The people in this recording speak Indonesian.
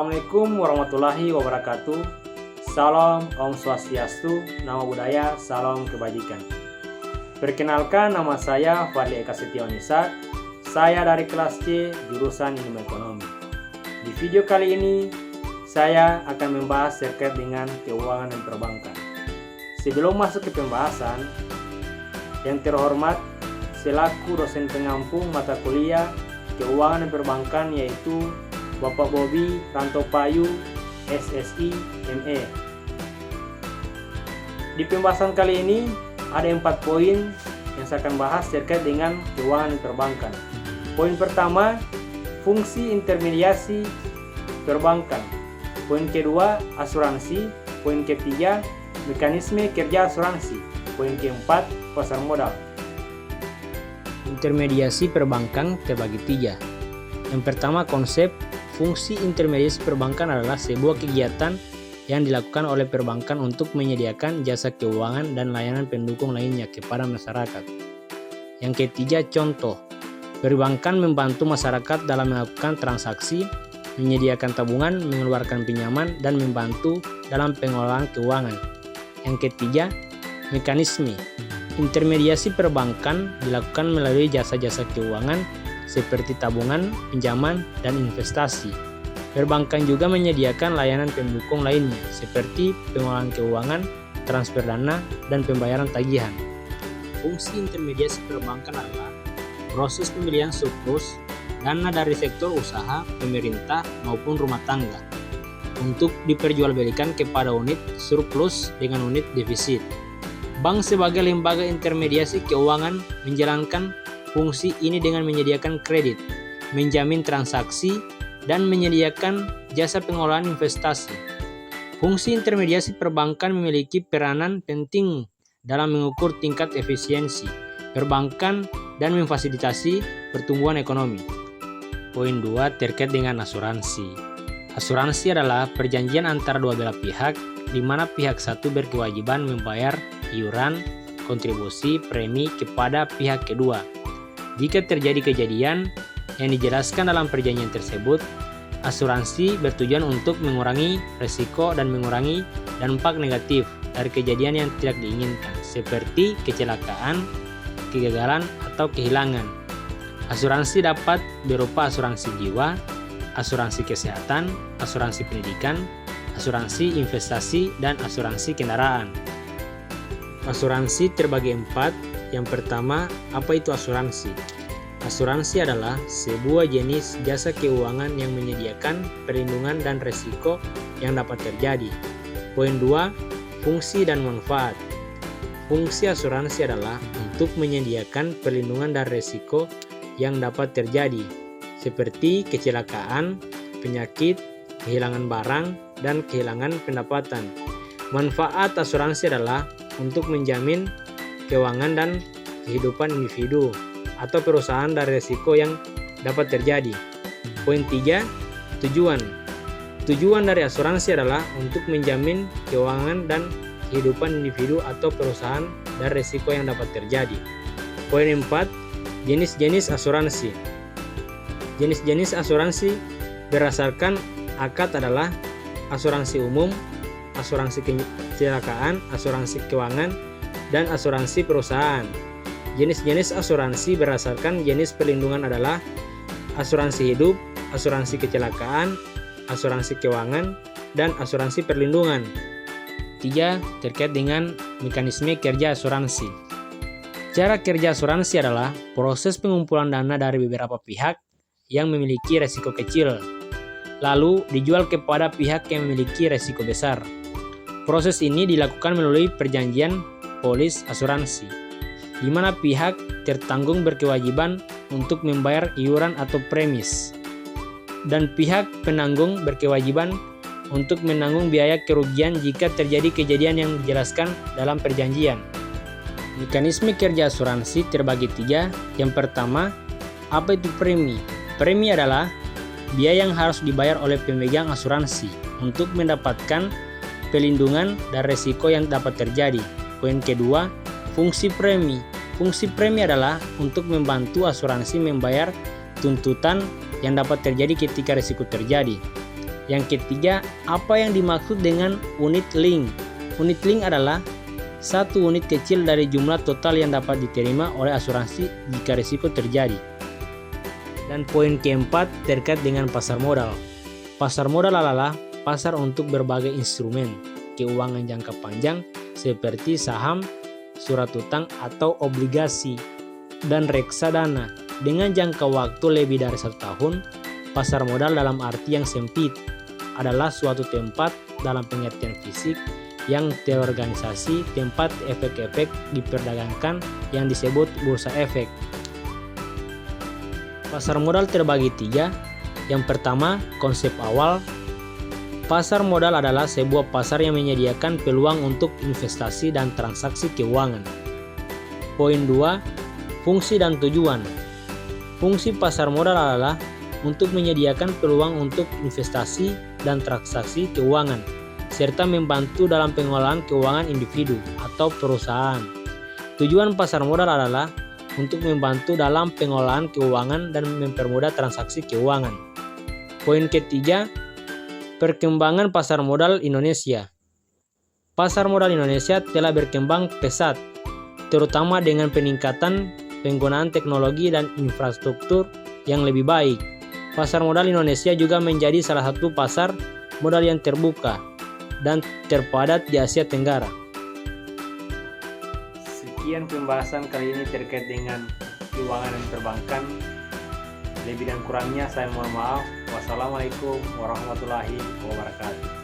Assalamualaikum warahmatullahi wabarakatuh. Salam Om Swastiastu, Namo Buddhaya, salam kebajikan. Perkenalkan, nama saya Fadli Eka Setiawanisa. Saya dari kelas C, jurusan Ilmu Ekonomi. Di video kali ini, saya akan membahas terkait dengan keuangan dan perbankan. Sebelum masuk ke pembahasan, yang terhormat selaku dosen pengampu mata kuliah keuangan dan perbankan yaitu Bapak Bobi Rantopayu, SSI, ME. Di pembahasan kali ini ada 4 poin yang saya akan bahas terkait dengan keuangan dan perbankan. Poin pertama, fungsi intermediasi perbankan. Poin kedua, asuransi. Poin ketiga, mekanisme kerja asuransi. Poin keempat, pasar modal. Intermediasi perbankan terbagi 3. Yang pertama, konsep fungsi intermediasi perbankan adalah sebuah kegiatan yang dilakukan oleh perbankan untuk menyediakan jasa keuangan dan layanan pendukung lainnya kepada masyarakat. Yang ketiga, contoh. Perbankan membantu masyarakat dalam melakukan transaksi, menyediakan tabungan, mengeluarkan pinjaman, dan membantu dalam pengelolaan keuangan. Yang ketiga, mekanisme. Intermediasi perbankan dilakukan melalui jasa-jasa keuangan seperti tabungan, pinjaman, dan investasi. Perbankan juga menyediakan layanan pendukung lainnya seperti pengelolaan keuangan, transfer dana, dan pembayaran tagihan. Fungsi intermediasi perbankan adalah proses pembelian surplus dana dari sektor usaha, pemerintah, maupun rumah tangga untuk diperjualbelikan kepada unit surplus dengan unit defisit. Bank sebagai lembaga intermediasi keuangan menjalankan fungsi ini dengan menyediakan kredit, menjamin transaksi, dan menyediakan jasa pengelolaan investasi. Fungsi intermediasi perbankan memiliki peranan penting dalam mengukur tingkat efisiensi perbankan dan memfasilitasi pertumbuhan ekonomi. Poin 2 terkait dengan asuransi. Asuransi adalah perjanjian antara dua belah pihak di mana pihak satu berkewajiban membayar iuran, kontribusi, premi kepada pihak kedua. Jika terjadi kejadian yang dijelaskan dalam perjanjian tersebut, asuransi bertujuan untuk mengurangi risiko dan mengurangi dampak negatif dari kejadian yang tidak diinginkan, seperti kecelakaan, kegagalan, atau kehilangan. Asuransi dapat berupa asuransi jiwa, asuransi kesehatan, asuransi pendidikan, asuransi investasi, dan asuransi kendaraan. Asuransi terbagi 4. Yang pertama, apa itu asuransi? Asuransi adalah sebuah jenis jasa keuangan yang menyediakan perlindungan dan risiko yang dapat terjadi. Poin 2, fungsi dan manfaat. Fungsi asuransi adalah untuk menyediakan perlindungan dan risiko yang dapat terjadi, seperti kecelakaan, penyakit, kehilangan barang, dan kehilangan pendapatan. Manfaat asuransi adalah untuk menjamin keuangan dan kehidupan individu atau perusahaan dari risiko yang dapat terjadi. Poin 3, tujuan. Tujuan dari asuransi adalah untuk menjamin keuangan dan kehidupan individu atau perusahaan dari risiko yang dapat terjadi. Poin 4, jenis-jenis asuransi. Jenis-jenis asuransi berdasarkan akad adalah asuransi umum, asuransi kecelakaan, asuransi keuangan, dan asuransi perusahaan. Jenis-jenis asuransi berdasarkan jenis perlindungan adalah asuransi hidup, asuransi kecelakaan, asuransi keuangan, dan asuransi perlindungan. 3. Terkait dengan mekanisme kerja asuransi. Cara kerja asuransi adalah proses pengumpulan dana dari beberapa pihak yang memiliki risiko kecil, lalu dijual kepada pihak yang memiliki risiko besar. Proses ini dilakukan melalui perjanjian polis asuransi, di mana pihak tertanggung berkewajiban untuk membayar iuran atau premis, dan pihak penanggung berkewajiban untuk menanggung biaya kerugian jika terjadi kejadian yang dijelaskan dalam perjanjian. Mekanisme kerja asuransi terbagi 3. Yang pertama, apa itu premi? Premi adalah biaya yang harus dibayar oleh pemegang asuransi untuk mendapatkan pelindungan dan risiko yang dapat terjadi. Poin kedua, fungsi premi. Fungsi premi adalah untuk membantu asuransi membayar tuntutan yang dapat terjadi ketika risiko terjadi. Yang ketiga, apa yang dimaksud dengan unit link? Unit link adalah satu unit kecil dari jumlah total yang dapat diterima oleh asuransi jika risiko terjadi. Dan poin keempat terkait dengan pasar modal. Pasar modal adalah pasar untuk berbagai instrumen keuangan jangka panjang seperti saham, surat utang atau obligasi, dan reksadana. Dengan jangka waktu lebih dari 1 tahun, pasar modal dalam arti yang sempit adalah suatu tempat dalam pengertian fisik yang terorganisasi, tempat efek-efek diperdagangkan yang disebut bursa efek. Pasar modal terbagi 3. Yang pertama, konsep awal. Pasar modal adalah sebuah pasar yang menyediakan peluang untuk investasi dan transaksi keuangan. Poin 2, fungsi dan tujuan. Fungsi pasar modal adalah untuk menyediakan peluang untuk investasi dan transaksi keuangan, serta membantu dalam pengelolaan keuangan individu atau perusahaan. Tujuan pasar modal adalah untuk membantu dalam pengelolaan keuangan dan mempermudah transaksi keuangan. Poin ketiga, perkembangan pasar modal Indonesia. Pasar modal Indonesia telah berkembang pesat, terutama dengan peningkatan penggunaan teknologi dan infrastruktur yang lebih baik. Pasar modal Indonesia juga menjadi salah satu pasar modal yang terbuka dan terpadat di Asia Tenggara. Sekian pembahasan kali ini terkait dengan keuangan dan perbankan. Lebih dan kurangnya saya mohon maaf. Wassalamualaikum warahmatullahi wabarakatuh.